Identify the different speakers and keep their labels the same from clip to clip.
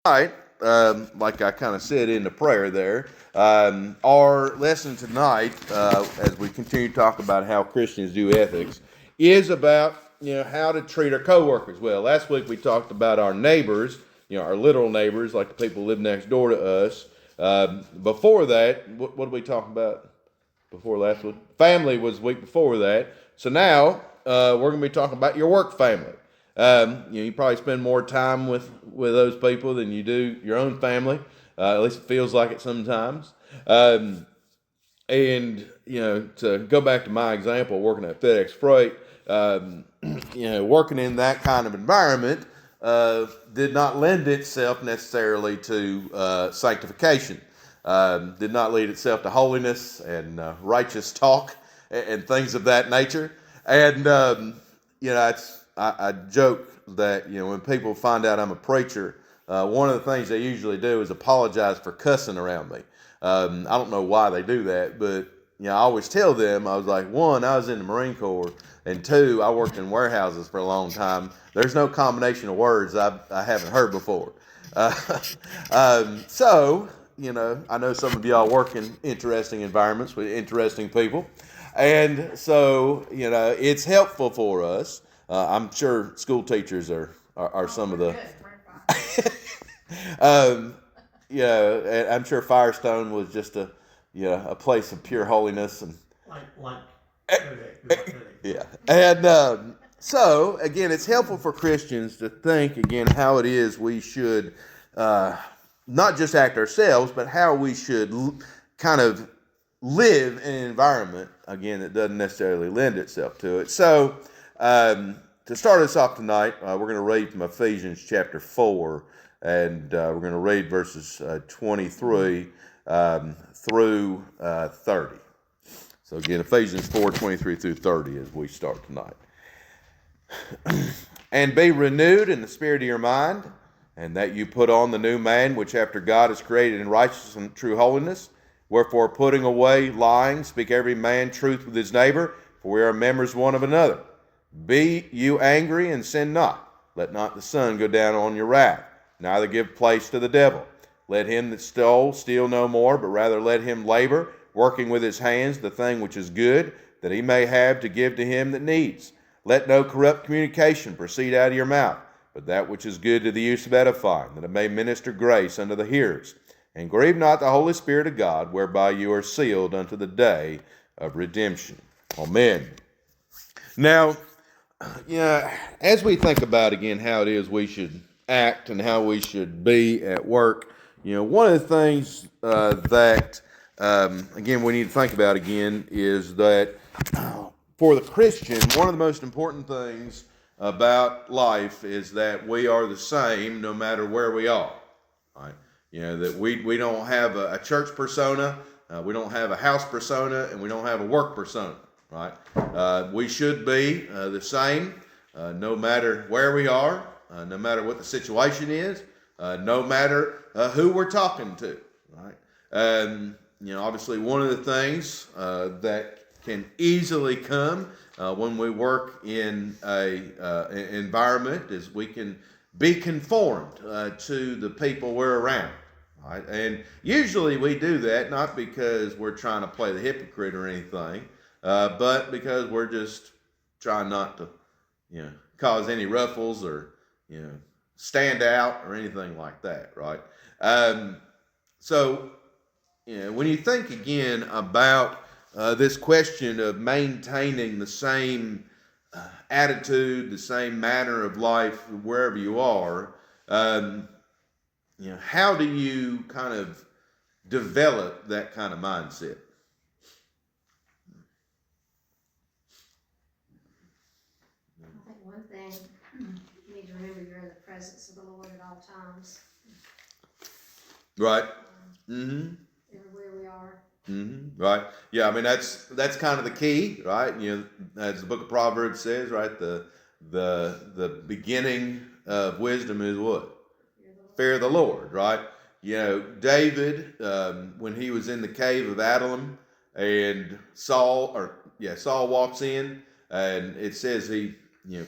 Speaker 1: Tonight, like I kind of said in the prayer there, our lesson tonight, as we continue to talk about how Christians do ethics, is about how to treat our coworkers well. Last week we talked about our neighbors, our literal neighbors, like the people who live next door to us. Before that, what did we talk about before last week? Family was the week before that. So now we're going to be talking about your work family. You probably spend more time with those people than you do your own family. At least it feels like it sometimes. And to go back to my example, working at FedEx Freight, working in that kind of environment did not lend itself necessarily to sanctification. Did not lead itself to holiness and righteous talk and things of that nature. And I joke that when people find out I'm a preacher, one of the things they usually do is apologize for cussing around me. I don't know why they do that, but I always tell them, I was like, one, I was in the Marine Corps, and two, I worked in warehouses for a long time. There's no combination of words I haven't heard before. So I know some of y'all work in interesting environments with interesting people, and so it's helpful for us. I'm sure school teachers are some of the. And I'm sure Firestone was just a place of pure holiness and.
Speaker 2: Like.
Speaker 1: Yeah, and so again, it's helpful for Christians to think again how it is we should not just act ourselves, but how we should kind of live in an environment again that doesn't necessarily lend itself to it. So. To start us off tonight, we're going to read from Ephesians chapter 4, and we're going to read verses 23 through 30. So again, Ephesians 4, 23 through 30 as we start tonight. And be renewed in the spirit of your mind, and that you put on the new man, which after God is created in righteousness and true holiness. Wherefore, putting away lying, speak every man truth with his neighbor, for we are members one of another. Be you angry and sin not. Let not the sun go down on your wrath, neither give place to the devil. Let him that stole steal no more, but rather let him labor, working with his hands the thing which is good, that he may have to give to him that needs. Let no corrupt communication proceed out of your mouth, but that which is good to the use of edifying, that it may minister grace unto the hearers. And grieve not the Holy Spirit of God, whereby you are sealed unto the day of redemption. Amen. Now, as we think about again how it is we should act and how we should be at work, one of the things that again we need to think about again is that for the Christian, one of the most important things about life is that we are the same no matter where we are. Right? That we don't have a church persona, we don't have a house persona, and we don't have a work persona. Right? We should be the same no matter where we are, no matter what the situation is, no matter who we're talking to. Right? Obviously, one of the things that can easily come when we work in an environment is we can be conformed to the people we're around. Right? And usually we do that not because we're trying to play the hypocrite or anything, but because we're just trying not to, cause any ruffles or, stand out or anything like that, right? So, when you think again about this question of maintaining the same attitude, the same manner of life wherever you are, how do you kind of develop that kind of mindset?
Speaker 3: I think one thing, you need to remember you're in the presence of the Lord at all times.
Speaker 1: Right.
Speaker 3: Everywhere we are.
Speaker 1: Right. Yeah. I mean, that's kind of the key, right? As the book of Proverbs says, right? The beginning of wisdom is what? Fear of the Lord, right? David, when he was in the cave of Adullam, and Saul walks in, and it says he,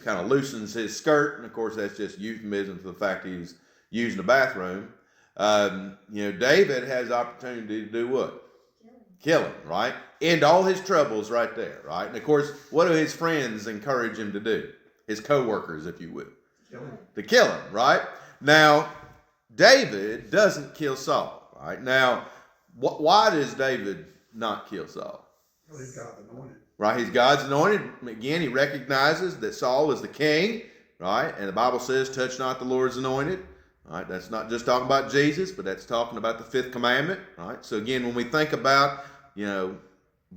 Speaker 1: kind of loosens his skirt, and of course that's just euphemism for the fact using the bathroom. David has opportunity to do what? Kill him, right? End all his troubles right there, right? And of course, what do his friends encourage him to do? His co-workers, if you will. To kill him, right? Now, David doesn't kill Saul, right? Now, why does David not kill Saul?
Speaker 2: Well, he's God's anointed.
Speaker 1: Right, he's God's anointed. Again, he recognizes that Saul is the king, right? And the Bible says, touch not the Lord's anointed. Right, that's not just talking about Jesus, but that's talking about the fifth commandment, right? So again, when we think about,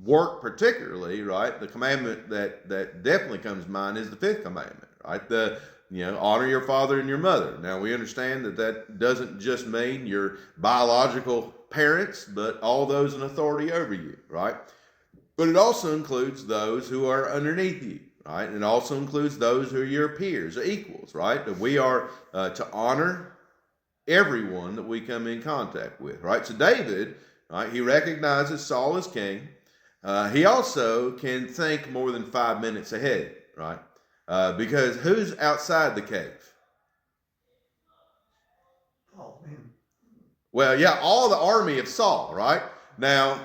Speaker 1: work particularly, right, the commandment that definitely comes to mind is the fifth commandment, right? Honor your father and your mother. Now, we understand that doesn't just mean your biological parents, but all those in authority over you, right? But it also includes those who are underneath you, right? And it also includes those who are your peers or equals, right? That we are to honor everyone that we come in contact with, right? So David, right, he recognizes Saul as king. He also can think more than 5 minutes ahead, right? Because who's outside the cave?
Speaker 2: Oh, man.
Speaker 1: Well, yeah, all the army of Saul, right? Now,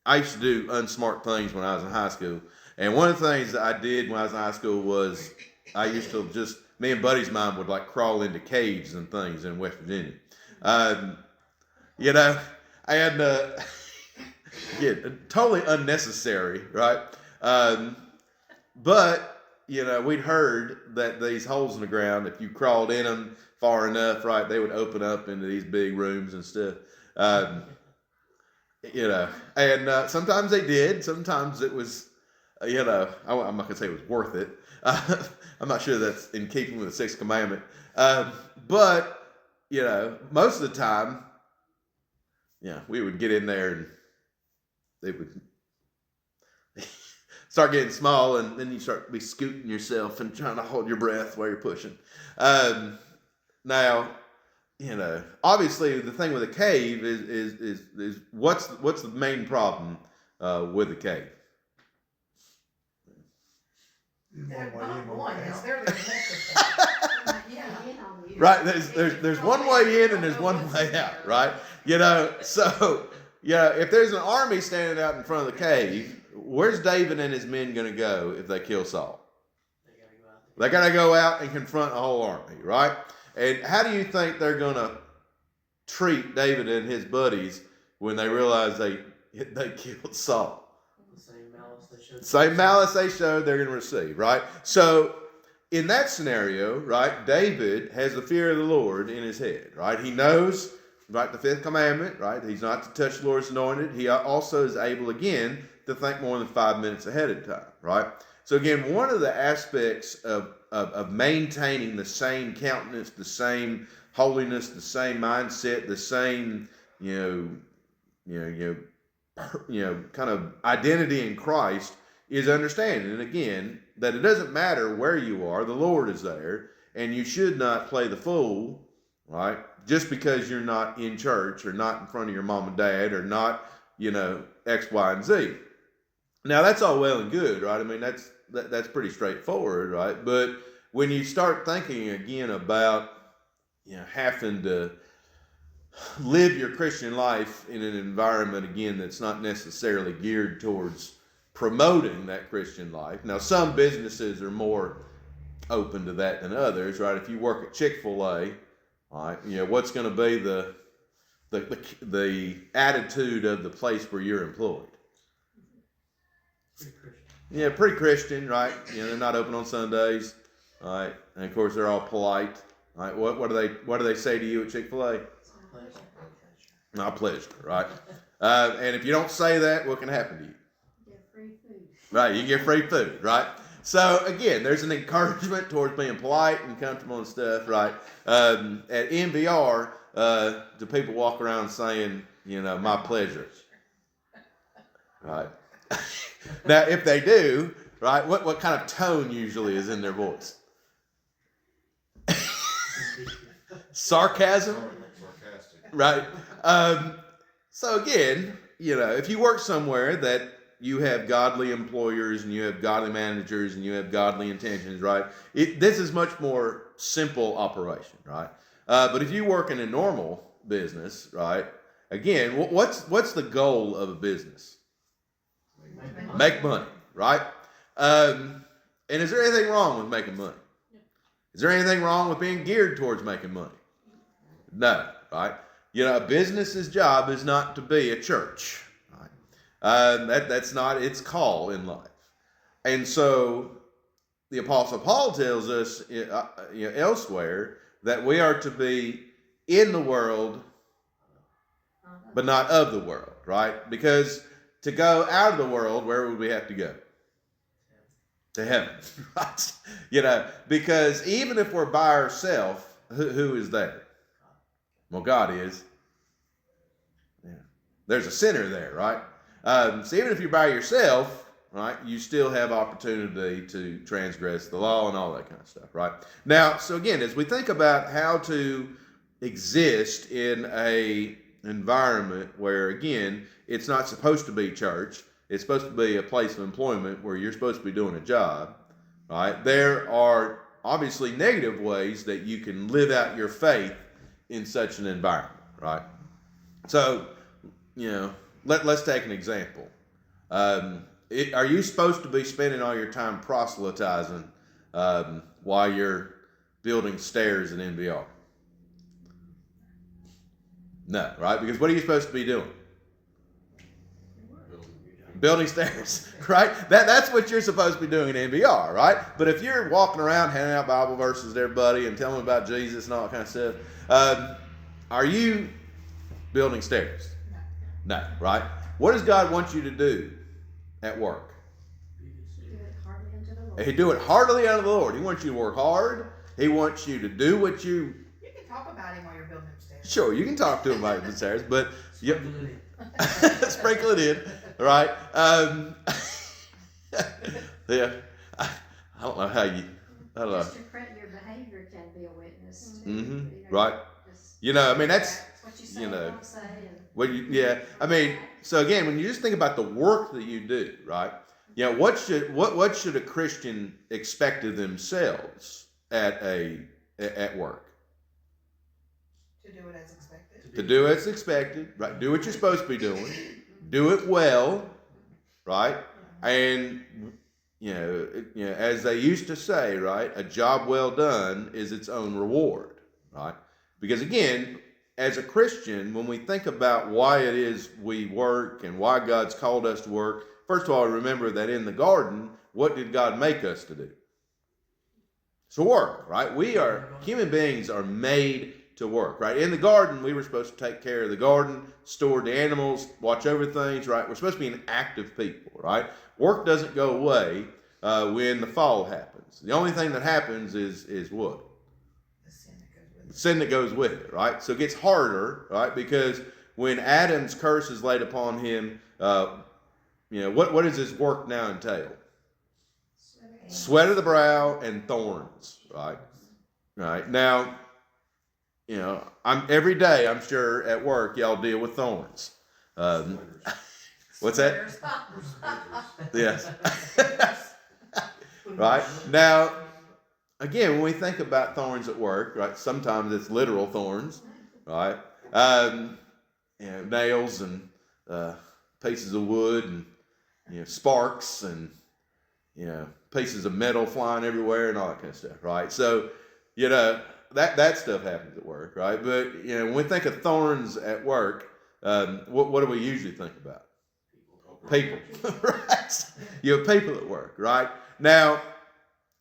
Speaker 1: I used to do unsmart things when I was in high school. And one of the things that I did when I was in high school was I used to me and buddies of mine would like crawl into caves and things in West Virginia. And totally unnecessary, right? But we'd heard that these holes in the ground, if you crawled in them far enough, right, they would open up into these big rooms and stuff. And sometimes they did. Sometimes it was, I'm not going to say it was worth it. I'm not sure that's in keeping with the sixth commandment. But most of the time, we would get in there and they would start getting small, and then you start be scooting yourself and trying to hold your breath while you're pushing. Now, obviously the thing with a cave is what's the main problem with a cave? Right, there's one way in and there's one way out, right? So if there's an army standing out in front of the cave, where's David and his men going to go if they kill Saul? They got to go out and confront a whole army, right? And how do you think they're going to treat David and his buddies when they realize they killed Saul? Same malice they showed, they're going to receive, right? So in that scenario, right, David has the fear of the Lord in his head, right? He knows, right, the fifth commandment, right? He's not to touch the Lord's anointed. He also is able, again, to think more than 5 minutes ahead of time, right? So again, one of the aspects of maintaining the same countenance, the same holiness, the same mindset, the same, kind of identity in Christ is understanding. And again, that it doesn't matter where you are, the Lord is there, and you should not play the fool, right? Just because you're not in church or not in front of your mom and dad or not, X, Y, and Z. Now that's all well and good, right? I mean, that's pretty straightforward, right? But when you start thinking again about, having to live your Christian life in an environment, again, that's not necessarily geared towards promoting that Christian life. Now, some businesses are more open to that than others, right? If you work at Chick-fil-A, right, what's going to be the attitude of the place where you're employed? Pretty Christian, right? They're not open on Sundays, right? And of course, they're all polite, right? What do they say to you at Chick-fil-A? My pleasure, right? And if you don't say that, what can happen to you?
Speaker 3: Get free food.
Speaker 1: Right, you get free food, right? So again, there's an encouragement towards being polite and comfortable and stuff, right? At MVR, do people walk around saying, my pleasure? Right. Now, if they do, right, what kind of tone usually is in their voice? Sarcasm? Right. So again, if you work somewhere that, you have godly employers and you have godly managers and you have godly intentions, right? This is much more simple operation, right? But if you work in a normal business, right? Again, what's the goal of a business? Make money, right? And is there anything wrong with making money? Is there anything wrong with being geared towards making money? No, right? A business's job is not to be a church, right? That's not its call in life. And so the Apostle Paul tells us elsewhere that we are to be in the world, but not of the world, right? Because to go out of the world, where would we have to go? To heaven, right? Because even if we're by ourselves, who is there? Well, God is. Yeah. There's a sinner there, right? So even if you're by yourself, right, you still have opportunity to transgress the law and all that kind of stuff, right? Now, so again, as we think about how to exist in a environment where, again, it's not supposed to be church, it's supposed to be a place of employment where you're supposed to be doing a job, right? There are obviously negative ways that you can live out your faith in such an environment, right? So, let's take an example. Are you supposed to be spending all your time proselytizing while you're building stairs in NVR? No, right? Because what are you supposed to be doing? Building stairs, right? That's what you're supposed to be doing in NVR, right? But if you're walking around handing out Bible verses to everybody and telling them about Jesus and all that kind of stuff, are you building stairs? No, right? What does God want you to do at work? He do it heartily unto the Lord. He wants you to work hard. He wants you to do what you...
Speaker 4: You can talk about him while you're building upstairs.
Speaker 1: Sure, you can talk to him about the stairs, but... Sprinkle it in, right? Yeah. I don't know how you... I don't know.
Speaker 3: Just your behavior can be a witness too.
Speaker 1: Mm-hmm. Right. That's
Speaker 3: what you say, don't say.
Speaker 1: Yeah. So again, when you just think about the work that you do, right? What should a Christian expect of themselves at work?
Speaker 4: To do it as expected.
Speaker 1: To do as expected, right? Do what you're supposed to be doing. Do it well, right? And as they used to say, right? A job well done is its own reward, right? Because again, as a Christian, when we think about why it is we work and why God's called us to work, first of all, remember that in the garden, what did God make us to do? To work, right? Human beings are made to work, right? In the garden, we were supposed to take care of the garden, steward the animals, watch over things, right? We're supposed to be an active people, right? Work doesn't go away when the fall happens. The only thing that happens is what? The sin that goes with it, right? So it gets harder, right? Because when Adam's curse is laid upon him, what does his work now entail? Sweat of the brow and thorns, right? Right. Now, every day, I'm sure, at work, y'all deal with thorns. What's that? Yes. Right. Now, again, when we think about thorns at work, right, sometimes it's literal thorns, right? Nails and pieces of wood and sparks and pieces of metal flying everywhere and all that kind of stuff, right? So, that stuff happens at work, right? But when we think of thorns at work, what do we usually think about? People, right? People at work, right? Now,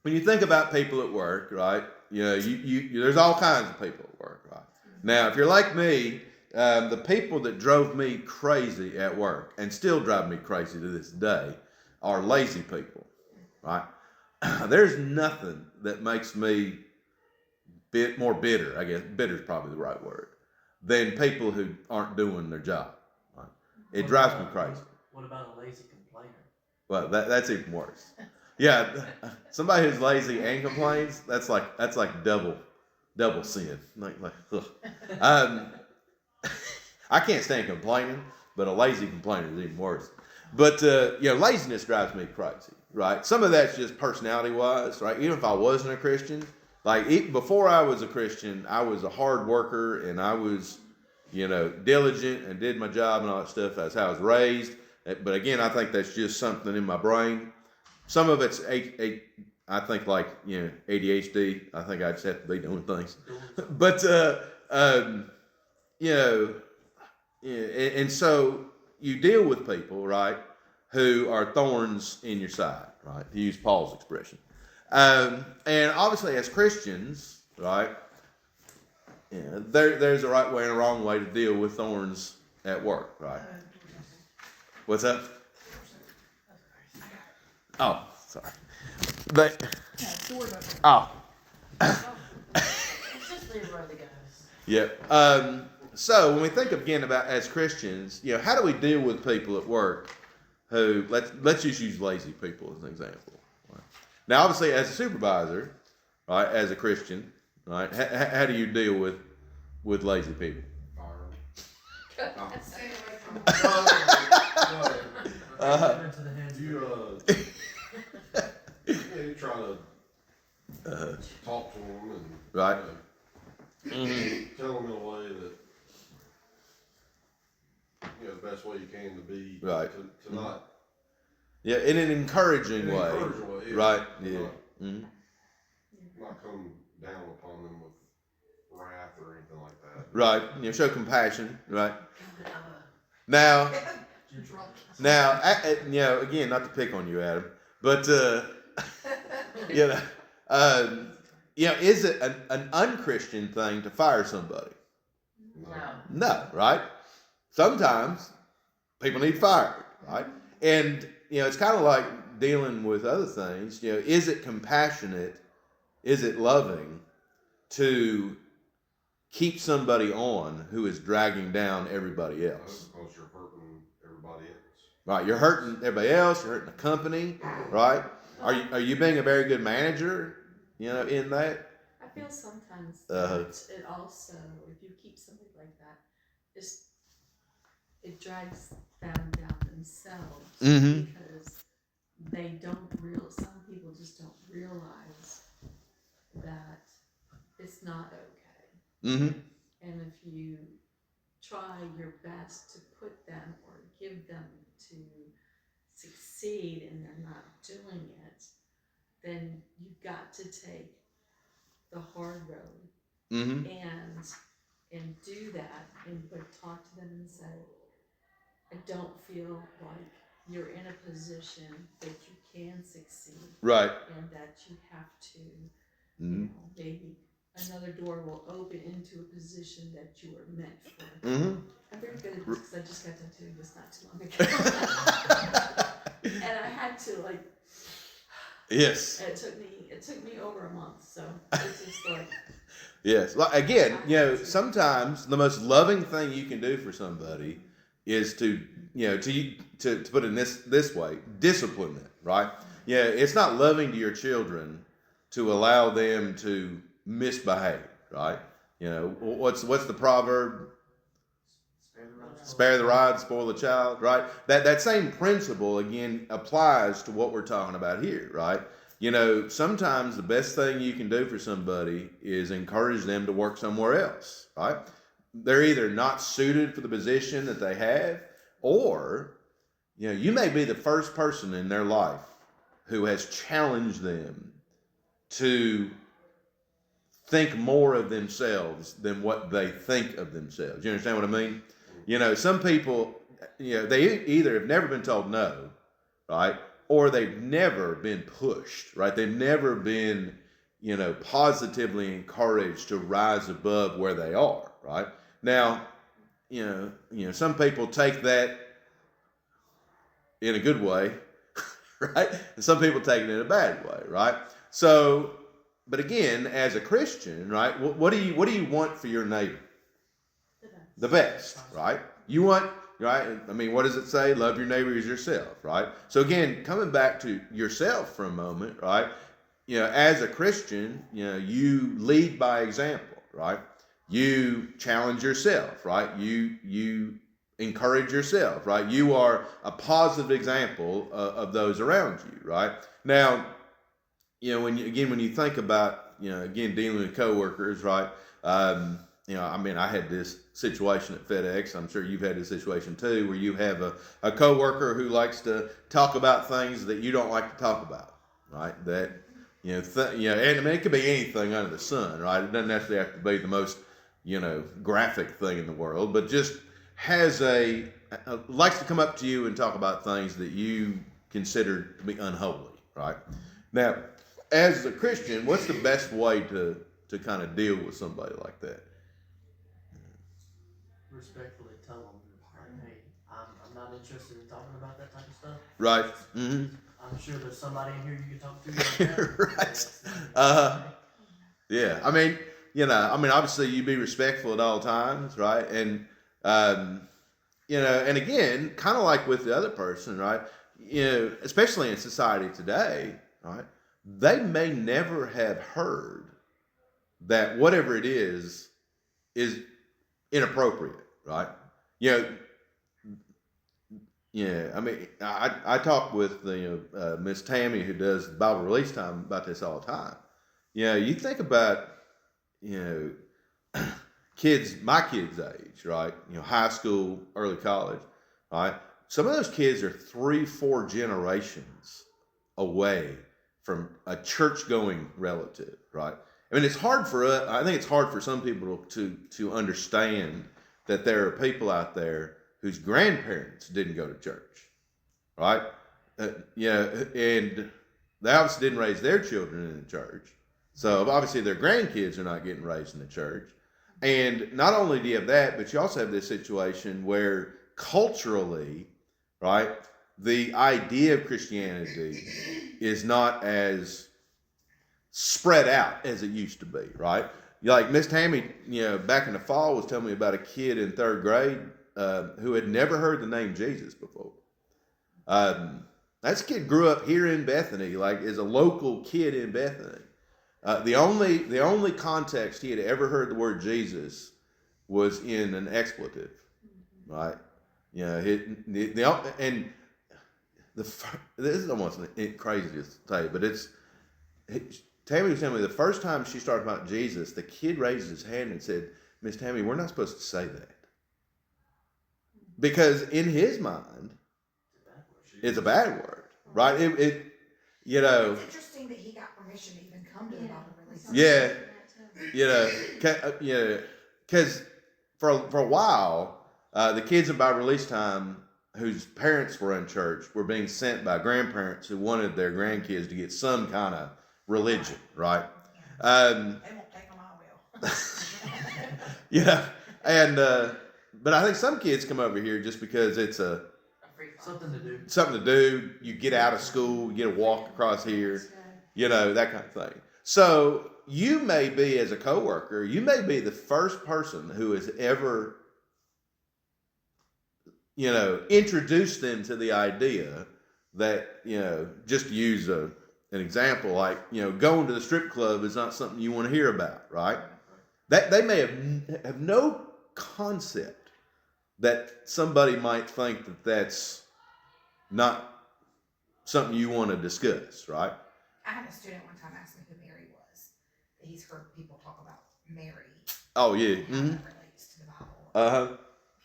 Speaker 1: when you think about people at work, right? There's all kinds of people at work, right? Now, if you're like me, the people that drove me crazy at work and still drive me crazy to this day are lazy people, right? There's nothing that makes me more bitter, I guess. Bitter is probably the right word, than people who aren't doing their job. Right? It drives me crazy.
Speaker 5: What about a lazy complainer?
Speaker 1: Well, that's even worse. Yeah, somebody who's lazy and complains, that's like double sin. Like ugh. I can't stand complaining, but a lazy complainer is even worse. But laziness drives me crazy, right? Some of that's just personality-wise, right? Even if I wasn't a Christian, before I was a Christian, I was a hard worker and I was, diligent and did my job and all that stuff. That's how I was raised. But again, I think that's just something in my brain. Some of it's I think ADHD. I think I just have to be doing things. But and so you deal with people, right, who are thorns in your side, right, to use Paul's expression. And obviously as Christians, right, there's a right way and a wrong way to deal with thorns at work, right? What's up? Oh, sorry. Oh.
Speaker 5: Let's just leave where the guys.
Speaker 1: Yeah. So when we think again about as Christians, how do we deal with people at work who let's just use lazy people as an example. Right? Now, obviously, as a supervisor, right, as a Christian, right, how do you deal with lazy people?
Speaker 4: Stay away from
Speaker 6: You try to talk to them and
Speaker 1: Right.
Speaker 6: Tell them in a way that the best way you can to be
Speaker 1: Right.
Speaker 6: to not
Speaker 1: In an encouraging way.
Speaker 6: yeah.
Speaker 1: Right. Yeah.
Speaker 6: Not come down upon them with wrath or anything like that.
Speaker 1: Right. Show compassion. Right. Now, again, not to pick on you, Adam, but is it an unchristian thing to fire somebody? No, right? Sometimes people need fired, right? And it's kind of like dealing with other things. Is it compassionate? Is it loving to keep somebody on who is dragging down everybody else?
Speaker 6: Because you're hurting everybody else.
Speaker 1: Right, you're hurting everybody else. You're hurting the company, right? Are you being a very good manager? In that.
Speaker 7: I feel sometimes that it also, if you keep somebody like that, it drags them down themselves because they don't realize. Some people just don't realize that it's not okay.
Speaker 1: Mm-hmm.
Speaker 7: And if you try your best to put them or give them to succeed and they're not doing it, then you've got to take the hard road and do that and talk to them and say, I don't feel like you're in a position that you can succeed.
Speaker 1: Right.
Speaker 7: And that you have to, maybe another door will open into a position that you are meant for. I'm very good at this because I just got tattooed just not too long ago. And I had to
Speaker 1: Yes.
Speaker 7: it took me over a month, so it's just like.
Speaker 1: Yes. Well, again, sometimes the most loving thing you can do for somebody is to put it this way, discipline them, right? It's not loving to your children to allow them to misbehave, right? What's the proverb? Spare the rod, spoil the child, right? That same principle, again, applies to what we're talking about here, right? Sometimes the best thing you can do for somebody is encourage them to work somewhere else, right? They're either not suited for the position that they have, or, you may be the first person in their life who has challenged them to think more of themselves than what they think of themselves. You understand what I mean? Some people, they either have never been told no, right? Or they've never been pushed, right? They've never been, positively encouraged to rise above where they are, right? Now, some people take that in a good way, right? And some people take it in a bad way, right? So, but again, as a Christian, right? What do you want for your neighbor? The best, right? You want, right? I mean, what does it say? Love your neighbor as yourself, right? So again, coming back to yourself for a moment, right? As a Christian, you lead by example, right? You challenge yourself, right? You encourage yourself, right? You are a positive example of those around you, right? Now, when you think about, again, dealing with coworkers, right? I had this situation at FedEx. I'm sure you've had this situation too, where you have a coworker who likes to talk about things that you don't like to talk about, right? That, and I mean, it could be anything under the sun, right? It doesn't necessarily have to be the most, graphic thing in the world, but just has likes to come up to you and talk about things that you consider to be unholy, right? Now, as a Christian, what's the best way to kind of deal with somebody like that?
Speaker 8: Respectfully tell them, like, hey, I'm not interested in talking about that type of stuff.
Speaker 1: Right. Mm-hmm.
Speaker 8: I'm sure there's somebody in here you can talk to like that.
Speaker 1: Right. Yeah. I mean, obviously you be respectful at all times, right? And, and again, kind of like with the other person, right? Especially in society today, right? They may never have heard that whatever it is inappropriate, right? I mean, I talk with Miss Tammy, who does Bible release time, about this all the time. You think about kids, my kids' age, right? High school, early college, right? Some of those kids are 3-4 generations away from a church-going relative, right? I mean, it's hard for us. I think it's hard for some people to understand that there are people out there whose grandparents didn't go to church, right? And they obviously didn't raise their children in the church. So obviously their grandkids are not getting raised in the church. And not only do you have that, but you also have this situation where culturally, right, the idea of Christianity is not as spread out as it used to be, right? Like Miss Tammy, back in the fall was telling me about a kid in 3rd grade who had never heard the name Jesus before. That kid grew up here in Bethany, like as a local kid in Bethany. The only context he had ever heard the word Jesus was in an expletive, right? This is almost crazy to say, but Tammy was telling me the first time she started about Jesus, the kid raised his hand and said, "Miss Tammy, we're not supposed to say that." Because in his mind, it's a bad word, right?
Speaker 4: It's interesting that he got permission to even come to the Bible release.
Speaker 1: Because for a while, the kids in Bible release time whose parents were in church were being sent by grandparents who wanted their grandkids to get some kind of religion, right?
Speaker 4: They won't take them, I will.
Speaker 1: But I think some kids come over here just because it's
Speaker 8: something to do.
Speaker 1: Something to do. You get out of school, you get a walk across here, that kind of thing. So you may be, as a coworker, you may be the first person who has ever, introduced them to the idea that, just to use an example, like, going to the strip club is not something you want to hear about, right? That they may have no concept that somebody might think that that's not something you want to discuss, right?
Speaker 4: I had a student one time ask me who Mary was. That he's heard people talk about Mary.
Speaker 1: Oh, yeah.
Speaker 4: And how that relates to the Bible.
Speaker 1: Uh-huh.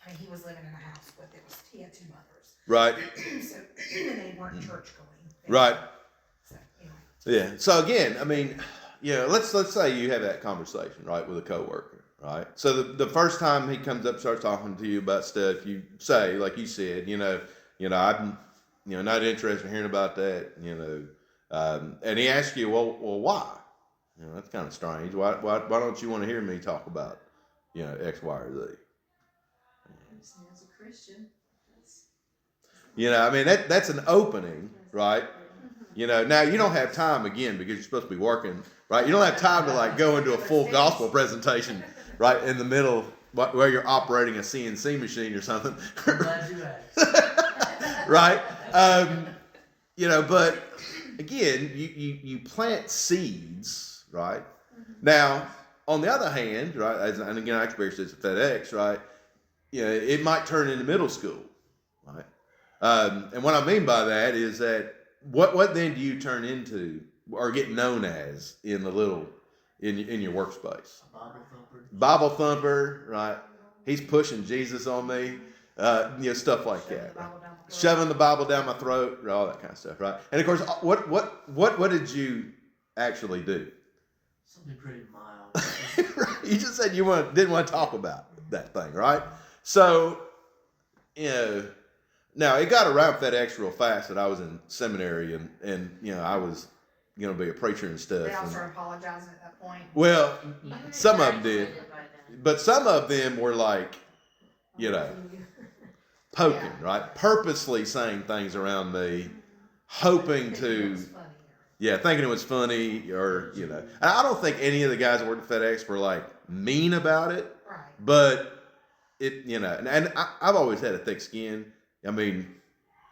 Speaker 4: I mean, he was living in a house with, he had 2 mothers.
Speaker 1: Right.
Speaker 4: So even they weren't church going.
Speaker 1: Right.
Speaker 4: So, anyway.
Speaker 1: Yeah. So again, I mean, let's say you have that conversation, right, with a coworker. Right. So the first time he comes up, starts talking to you about stuff, you say, like you said, I'm, not interested in hearing about that, and he asks you, well, why? That's kind of strange. Why don't you want to hear me talk about, X, Y, or Z?
Speaker 7: As a Christian,
Speaker 1: I mean, that's an opening, right? Now you don't have time again because you're supposed to be working, right? You don't have time to like go into a full gospel presentation. Right in the middle, where you're operating a CNC machine or something.
Speaker 8: I'm glad you asked.
Speaker 1: Right? But again, you plant seeds, right? Now, on the other hand, right, and again, I experienced this at FedEx, right? it might turn into middle school, right? And what I mean by that is that what then do you turn into or get known as in the in your workspace?
Speaker 8: Bible thumper.
Speaker 1: Bible thumper, right? He's pushing Jesus on me, stuff like that. Right? Shoving the Bible down my throat, all that kind of stuff, right? And of course, what did you actually do?
Speaker 8: Something pretty mild.
Speaker 1: Right? You just said you didn't want to talk about that thing, right? So, now it got around FedEx real fast that I was in seminary and I was going to be a preacher and stuff.
Speaker 4: They all
Speaker 1: And,
Speaker 4: started apologizing at that point.
Speaker 1: well,
Speaker 5: I think
Speaker 1: some of them
Speaker 5: graduated
Speaker 1: did,
Speaker 5: by then.
Speaker 1: but some of them were like, poking,
Speaker 4: Yeah.
Speaker 1: right? Purposely saying things around me, hoping to, thinking it was funny or, And I don't think any of the guys that worked at FedEx were like mean about it,
Speaker 4: Right.
Speaker 1: but and I've always had a thick skin. I mean,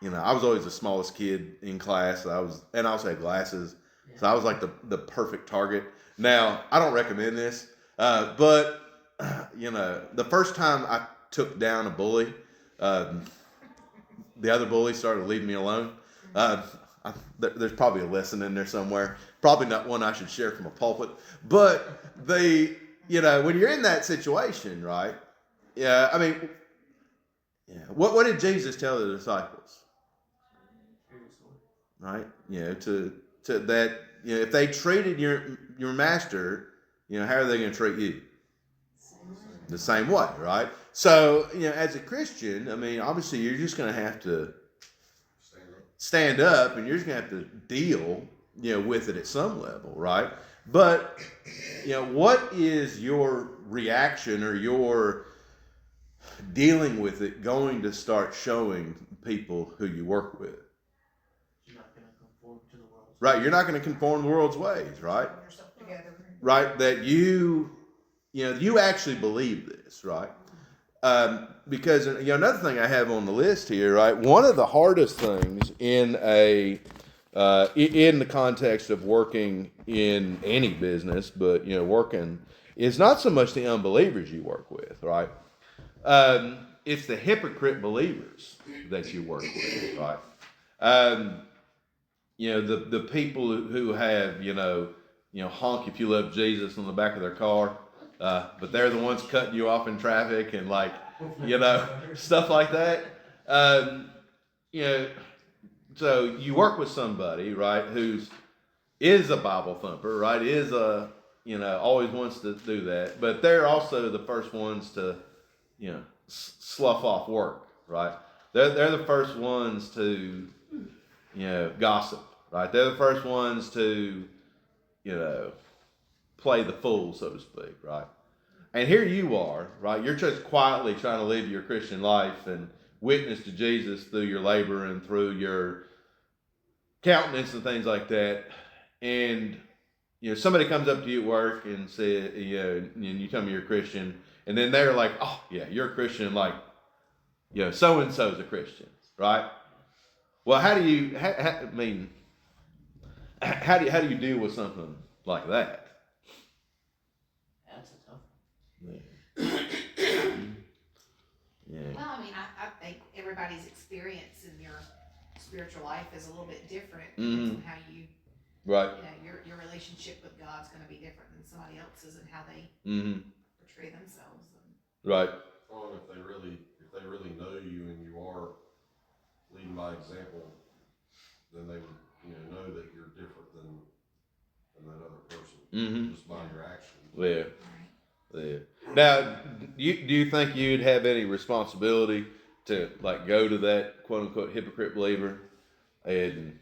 Speaker 1: I was always the smallest kid in class. And I also had glasses. So I was like the perfect target. Now, I don't recommend this, but, the first time I took down a bully, the other bully started leaving me alone. There's probably a lesson in there somewhere. Probably not one I should share from a pulpit. But when you're in that situation, right? Yeah, I mean, what did Jesus tell the disciples? Right? To that, if they treated your master, how are they going to treat you? The same way, right? So, as a Christian, I mean, obviously you're just going to have to stand up and you're just going to have to deal, with it at some level, right? But, what is your reaction or your dealing with it going to start showing people who you work with?
Speaker 8: You're not going to conform to the world.
Speaker 1: Right, you're not going to conform to the world's ways, right?
Speaker 4: Put yourself together.
Speaker 1: Right, that you actually believe this, right? Because another thing I have on the list here, right? One of the hardest things in the context of working in any business, but working is not so much the unbelievers you work with, right? It's the hypocrite believers that you work with, right? The people who have honk if you love Jesus on the back of their car. But they're the ones cutting you off in traffic and stuff like that. So you work with somebody, right, is a Bible thumper, right, is always wants to do that, but they're also the first ones to, slough off work, right? They're the first ones to, gossip, right? They're the first ones to, play the fool, so to speak, right? And here you are, right? You're just quietly trying to live your Christian life and witness to Jesus through your labor and through your countenance and things like that. And somebody comes up to you at work and say, and you tell me you're a Christian, and then they're like, "Oh, yeah, you're a Christian, like, so and so's a Christian, right?" Well, how do you deal with something like that?
Speaker 8: That's a tough one.
Speaker 1: Yeah.
Speaker 4: Well, I mean, I think everybody's experience in your spiritual life is a little bit different. Depends on how you,
Speaker 1: Right.
Speaker 4: your relationship with God's going to be different than somebody else's and how they portray themselves.
Speaker 1: Right.
Speaker 6: Well, and if they really know you and you are leading by example, then they would know that you're different than that other person just by your actions.
Speaker 1: Yeah.
Speaker 4: Right.
Speaker 1: Yeah. Now, do you think you'd have any responsibility to go to that quote unquote hypocrite believer and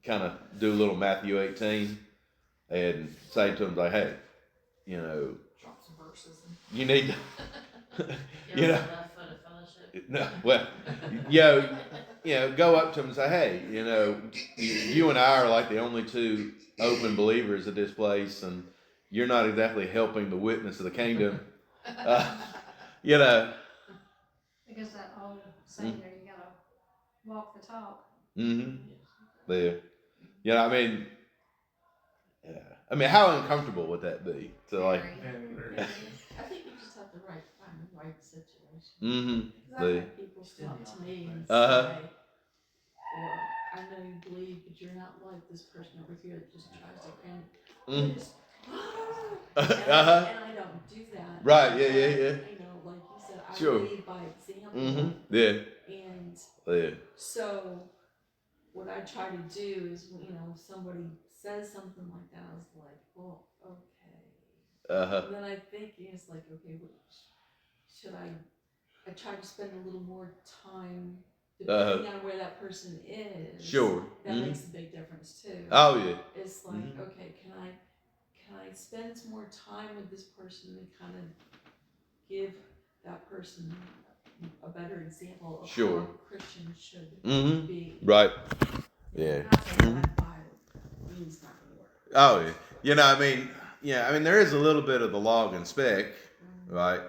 Speaker 1: kind of do a little Matthew 18 and say to him hey,
Speaker 4: Drop some verses.
Speaker 1: you need to,
Speaker 5: Give us enough for the fellowship.
Speaker 1: no, well, go up to him and say, hey, you and I are like the only two open believers at this place, and you're not exactly helping the witness of the kingdom.
Speaker 3: Because that old saying there, you gotta walk the talk.
Speaker 1: There. I mean, how uncomfortable would that be? To
Speaker 4: Very.
Speaker 8: Very.
Speaker 7: I think you just have to find the right situation.
Speaker 1: Mm-hmm.
Speaker 7: Because I've had people come up to me and
Speaker 1: Uh-huh.
Speaker 7: say, or I know you believe, but you're not like this person over here that just tries to offend.
Speaker 1: Mm.
Speaker 7: Just,
Speaker 1: Uh-huh.
Speaker 7: and I don't do that.
Speaker 1: Right, yeah.
Speaker 7: You know, like you said, I
Speaker 1: Sure.
Speaker 7: lead by example.
Speaker 1: Mm-hmm. Yeah.
Speaker 7: And
Speaker 1: Yeah.
Speaker 7: so what I try to do is, you know, if somebody says something like that, I was like, well, okay.
Speaker 1: Uh-huh.
Speaker 7: And then I think it's like, okay, should I try to spend a little more time depending on where that person is.
Speaker 1: Sure.
Speaker 7: That makes a big difference too.
Speaker 1: Oh yeah.
Speaker 7: It's like, okay, can I spend some more time with this person and kind of give that person a better example of how a Christian should be.
Speaker 1: Right. Yeah.
Speaker 7: Means not gonna work.
Speaker 1: Oh yeah. You know, I mean, there is a little bit of the log and speck, right?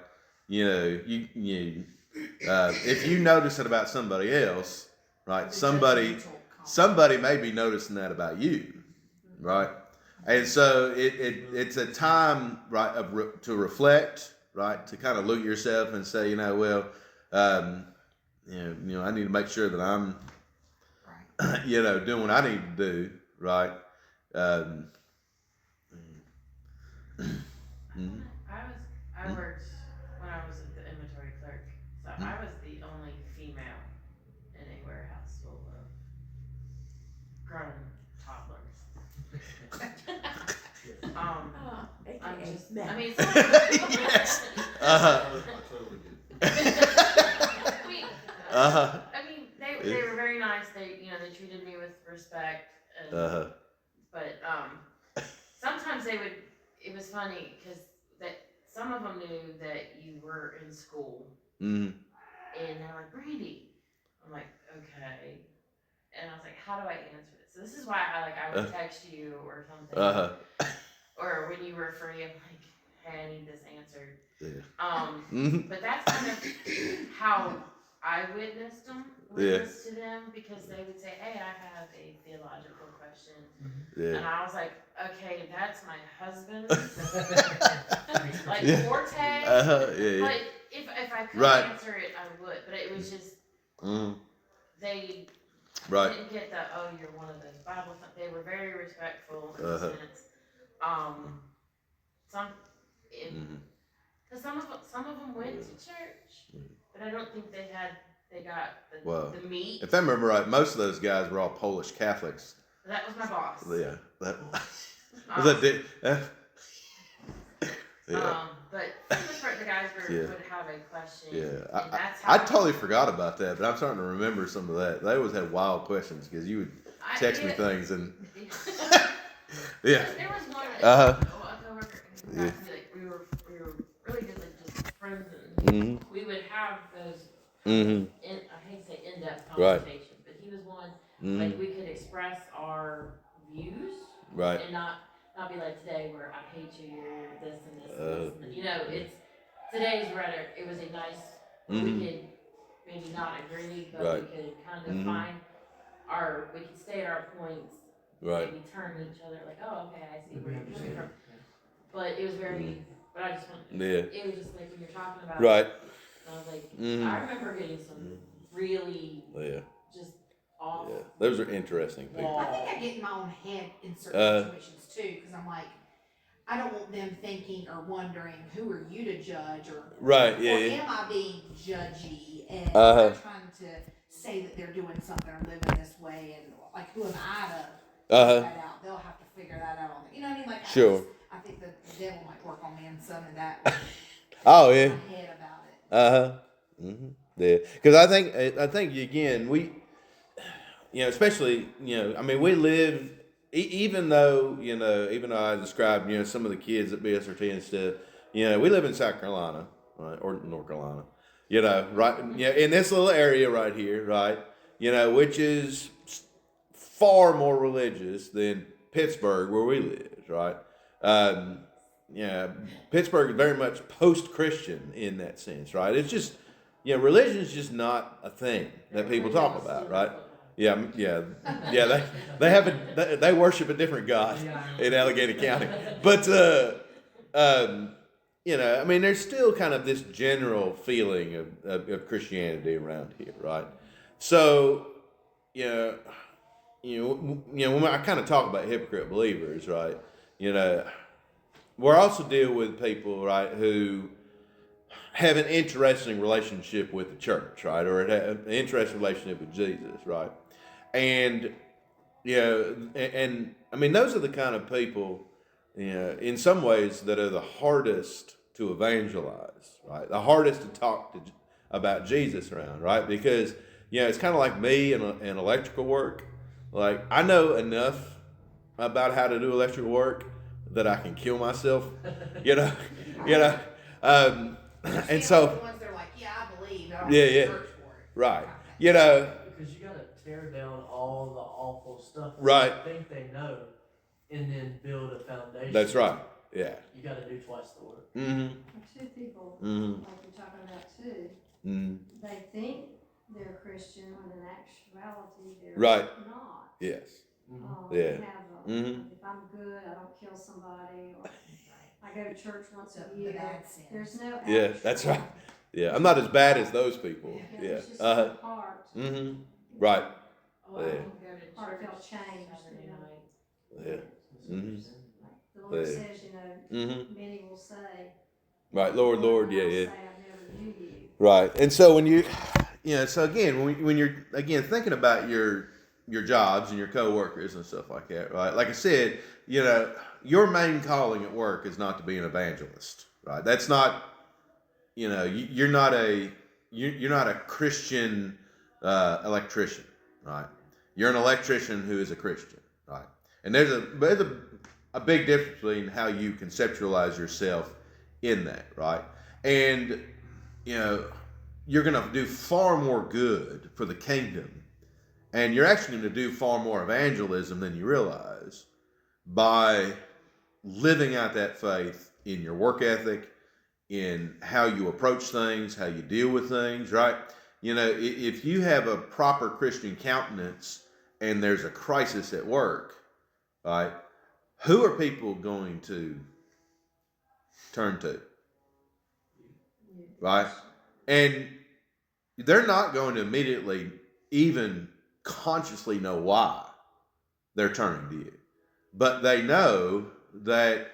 Speaker 1: You know, you if you notice it about somebody else, right? Somebody may be noticing that about you, right? And so it's a time, right, to reflect, right, to kind of look at yourself and say, you know, well, you know, I need to make sure that I'm, you know, doing what I need to do, right?
Speaker 5: I worked when I was the inventory clerk, so I was the only female in a warehouse full of grown toddlers. I'm just, I mean,
Speaker 1: Yes.
Speaker 6: I totally get it.
Speaker 5: I mean, they were very nice. They treated me with respect. And, but sometimes it was funny because that some of them knew that you were in school, and they're like, Brandy. I'm like, okay. And I was like, how do I answer this? So this is why I would text you or something. Or when you were free, I'm like, hey, I need this answered. Yeah. But that's kind of how I witnessed to them, because they would say, hey, I have a theological question. Yeah. And I was like, okay, that's my husband's forte. But if I could answer it, I would. But it was just they didn't get the, oh, you're one of the Bible. They were very respectful in a sense. Because some of them went to church, but I don't think they got the meat.
Speaker 1: If I remember right, most of those guys were all Polish Catholics.
Speaker 5: That was my boss.
Speaker 1: Yeah, that
Speaker 5: but for the most part, the guys would have a question.
Speaker 1: Yeah,
Speaker 5: and that's how
Speaker 1: I totally forgot about that, but I'm starting to remember some of that. They always had wild questions because you would text me things and yeah.
Speaker 5: There was one a coworker, we were really good, like just friends, and we would have those. I hate to say in-depth conversations, but he was one like we could express our views, and not be like today where I hate you, you're this and this and this. And, you know, it's today's rhetoric. It was a nice. We could maybe not agree, but we could kind of find we could stay at our points. Maybe turn each other like, oh, okay, I see where you're coming from. But it was very. But I just want. It was just like when you're talking about. Right. I was like, I remember getting some really just off.
Speaker 1: Yeah, those are interesting people.
Speaker 4: I think I get in my own head in certain situations too, because I'm like, I don't want them thinking or wondering who are you to judge, or am I being judgy and I'm trying to say that they're doing something or living this way, and like who am I to figure that out? They'll have to figure that out on me. You know what I mean? Like I think the devil might work on me in some of that.
Speaker 1: Oh yeah.
Speaker 4: In my head about it.
Speaker 1: Yeah, because I think again especially I mean we live even though I described some of the kids at BSRT and stuff, we live in South Carolina, right, or North Carolina, right, in this little area right here, right, which is far more religious than Pittsburgh where we live, right. Pittsburgh is very much post-Christian in that sense, right? It's just, religion is just not a thing that people talk about, right? They worship a different God in Allegheny County, but I mean, there's still kind of this general feeling of Christianity around here, right? So, when I kind of talk about hypocrite believers, right? We're also deal with people, right, who have an interesting relationship with the church, right, or an interesting relationship with Jesus, right, and and I mean those are the kind of people, in some ways that are the hardest to evangelize, right, the hardest to talk about Jesus around, right, because it's kind of like me and electrical work. Like I know enough about how to do electrical work that I can kill myself, you know, you know. And so,
Speaker 4: the ones that are like, yeah, I believe, I don't
Speaker 1: yeah,
Speaker 4: have to
Speaker 1: yeah,
Speaker 4: search for it.
Speaker 1: right,
Speaker 8: Because you gotta tear down all the awful stuff that
Speaker 1: right.
Speaker 8: they think they know, and then build a foundation.
Speaker 1: That's right. Yeah.
Speaker 8: You gotta do twice the work.
Speaker 1: Mm-hmm.
Speaker 3: Two people,
Speaker 1: Mm-hmm.
Speaker 3: like you're talking about too,
Speaker 1: Mm-hmm.
Speaker 3: they think they're Christian when in actuality they're
Speaker 1: Right.
Speaker 3: not.
Speaker 1: Yes.
Speaker 3: They
Speaker 1: Yeah.
Speaker 3: have
Speaker 1: Mm-hmm.
Speaker 3: if I'm good, I don't kill somebody, or I go to church once a
Speaker 4: The
Speaker 3: year.
Speaker 4: bad sin.
Speaker 3: There's no
Speaker 1: Yeah,
Speaker 3: actual,
Speaker 1: that's right. Yeah, I'm not as bad as those people. Yeah.
Speaker 3: It's just
Speaker 1: Uh-huh.
Speaker 3: the heart.
Speaker 1: Mm-hmm. Right.
Speaker 5: Oh, I
Speaker 1: Yeah.
Speaker 5: don't go to
Speaker 3: Heartfelt
Speaker 5: church
Speaker 3: change,
Speaker 5: Saturday night.
Speaker 1: Yeah. Mm-hmm.
Speaker 3: Like the Lord
Speaker 1: Yeah.
Speaker 3: says,
Speaker 1: Mm-hmm.
Speaker 3: many will say,
Speaker 1: Right. Lord.
Speaker 3: and
Speaker 1: Yeah.
Speaker 3: I'll
Speaker 1: Yeah.
Speaker 3: say, I never knew you.
Speaker 1: Right. And so when so again, when you're again thinking about your jobs and your coworkers and stuff like that, right? Like I said, your main calling at work is not to be an evangelist, right? That's not, you're not a Christian electrician, right? You're an electrician who is a Christian, right? And there's a big difference between how you conceptualize yourself in that, right? And you're going to do far more good for the kingdom, and you're actually going to do far more evangelism than you realize by living out that faith in your work ethic, in how you approach things, how you deal with things, right? If you have a proper Christian countenance and there's a crisis at work, right, who are people going to turn to? Right? And they're not going to immediately even consciously know why they're turning to you. But they know that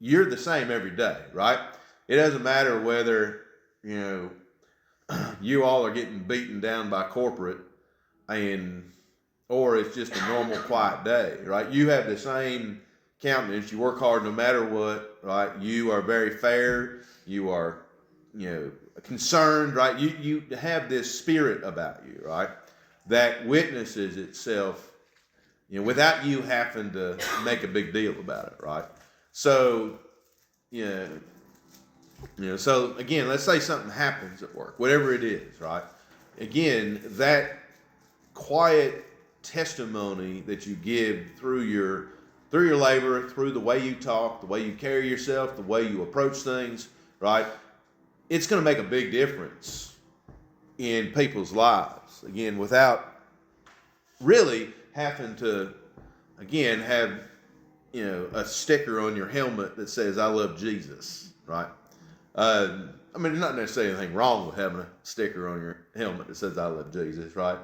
Speaker 1: you're the same every day, right? It doesn't matter whether, you all are getting beaten down by corporate or it's just a normal quiet day, right? You have the same countenance. You work hard no matter what, right? You are very fair. You are, concerned, right? You have this spirit about you, right? That witnesses itself, without you having to make a big deal about it, right? So, so again, let's say something happens at work, whatever it is, right? Again, that quiet testimony that you give through your labor, through the way you talk, the way you carry yourself, the way you approach things, right? It's going to make a big difference in people's lives. Again, without really having to, again, have, a sticker on your helmet that says, I love Jesus, right? I mean, there's not necessarily anything wrong with having a sticker on your helmet that says, I love Jesus, right?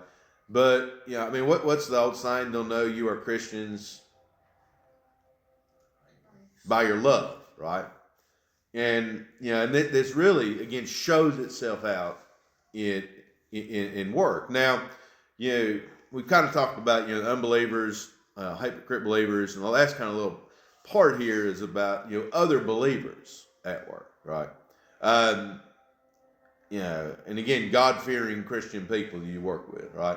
Speaker 1: But, I mean, what's the old saying? They'll know you are Christians by your love, right? And, and this really, again, shows itself out in work. Now, we've kind of talked about, unbelievers, hypocrite believers, and the last kind of little part here is about, other believers at work, right? And again, God-fearing Christian people you work with, right?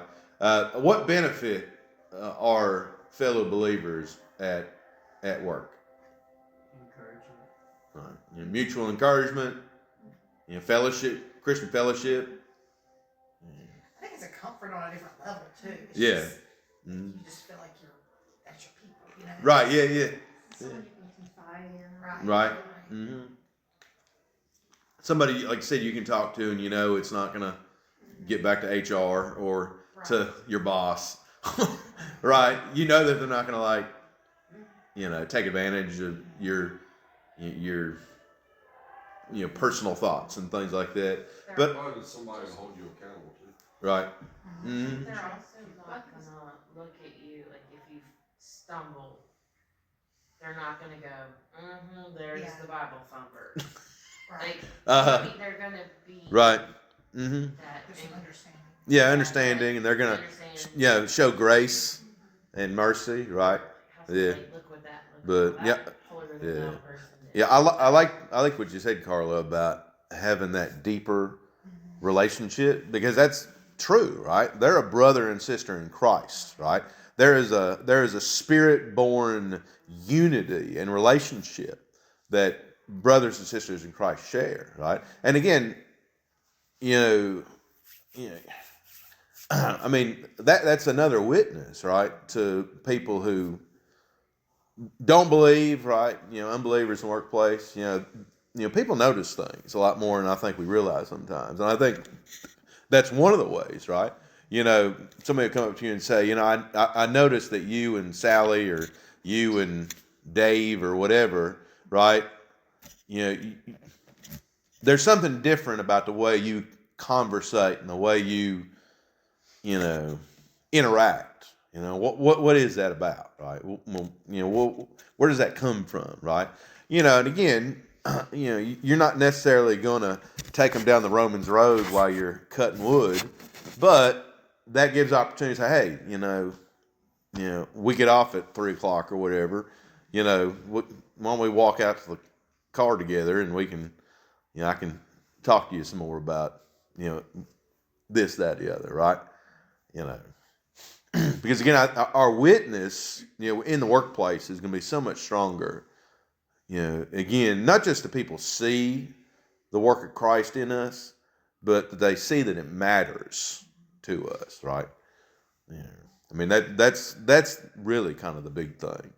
Speaker 1: What benefit are fellow believers at work?
Speaker 8: Encouragement.
Speaker 1: Right. Mutual encouragement, fellowship, Christian fellowship.
Speaker 4: I think it's a comfort on a different level too. It's
Speaker 1: Yeah.
Speaker 4: just,
Speaker 1: Mm-hmm.
Speaker 4: you just feel like that's your people,
Speaker 1: Right. Yeah.
Speaker 3: Someone you can confide in.
Speaker 1: Right. Mm-hmm. Somebody, like I said, you can talk to, and it's not going to get back to HR or to your boss, right? You know that they're not going to take advantage of your personal thoughts and things like that. But
Speaker 6: Finding somebody to hold you accountable to.
Speaker 1: right.
Speaker 5: They're also not gonna look at you like if you stumble. They're not gonna go, there's
Speaker 4: Yeah.
Speaker 5: the Bible thumper.
Speaker 4: Right.
Speaker 5: Like, they're gonna be
Speaker 1: Right.
Speaker 5: that
Speaker 4: There's some understanding.
Speaker 1: Yeah, understanding, and they're gonna show grace and mercy. Right. Yeah.
Speaker 5: Look what that
Speaker 1: But yeah.
Speaker 5: holier than thou person did.
Speaker 1: Yeah, I like what you said, Carla, about having that deeper relationship, because that's true, right? They're a brother and sister in Christ, right? There is a spirit-born unity and relationship that brothers and sisters in Christ share, right? And again, I mean that's another witness, right, to people who don't believe, right? Unbelievers in the workplace. People notice things a lot more than I think we realize sometimes, and I think that's one of the ways, right? Somebody will come up to you and say, I noticed that you and Sally, or you and Dave, or whatever, right? There's something different about the way you conversate and the way you interact. What is that about, right? Where does that come from, right? And again, you're not necessarily going to take them down the Romans road while you're cutting wood, but that gives opportunity to say, hey, we get off at 3:00 or whatever. Why don't we walk out to the car together and we can, I can talk to you some more about, this, that, the other, right? Because again, our witness, in the workplace is going to be so much stronger. Again, not just the people see the work of Christ in us, but that they see that it matters to us, right? I mean, that's really kind of the big thing.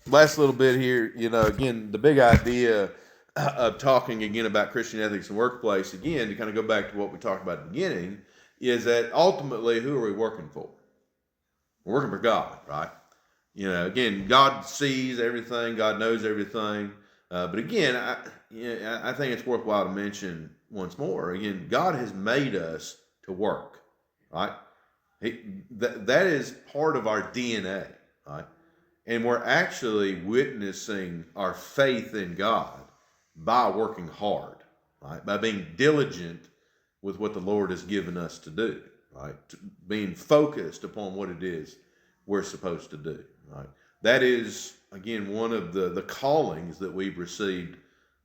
Speaker 1: Last little bit here, again, the big idea of talking again about Christian ethics in the workplace, again, to kind of go back to what we talked about at the beginning, is that ultimately, who are we working for? We're working for God, right? Again, God sees everything, God knows everything. But again, I think it's worthwhile to mention once more, again, God has made us to work, right? That is part of our DNA, right? And we're actually witnessing our faith in God by working hard, right? By being diligent with what the Lord has given us to do, right? Being focused upon what it is we're supposed to do, right? That is, again, one of the callings that we've received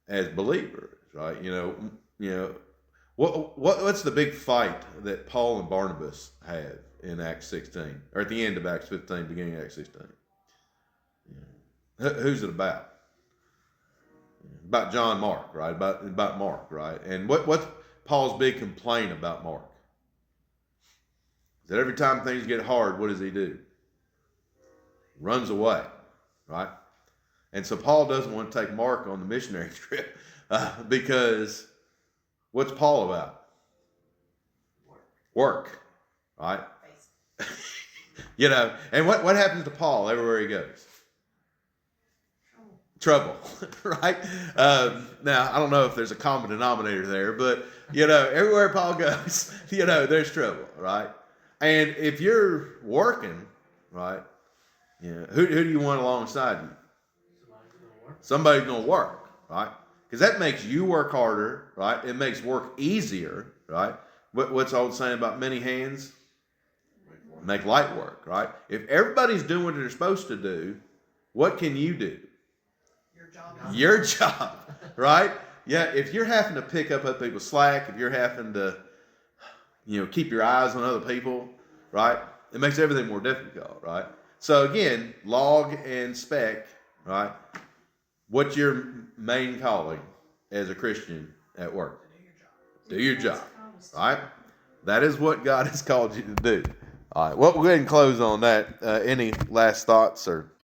Speaker 1: as believers, right? What's the big fight that Paul and Barnabas have in Acts 16, or at the end of Acts 15, beginning of Acts 16? Who's it about? About John Mark, right? About Mark, right? And what's Paul's big complaint about Mark? That every time things get hard, what does he do? Runs away, right? And so Paul doesn't want to take Mark on the missionary trip because what's Paul about? Work, right? And what happens to Paul everywhere he goes? Trouble, right? Now, I don't know if there's a common denominator there, but, everywhere Paul goes, there's trouble, right? And if you're working, right, who do you want alongside you? Somebody's going to work, right? Because that makes you work harder, right? It makes work easier, right? What's the old saying about many hands? Make light work, right? If everybody's doing what they're supposed to do, what can you do? Your job, right? Yeah, if you're having to pick up other people's slack, if you're having to, keep your eyes on other people, right? It makes everything more difficult, right? So again, log and spec, right? What's your main calling as a Christian at work? Do your job, right? That is what God has called you to do. All right, well, we'll go ahead and close on that. Any last thoughts or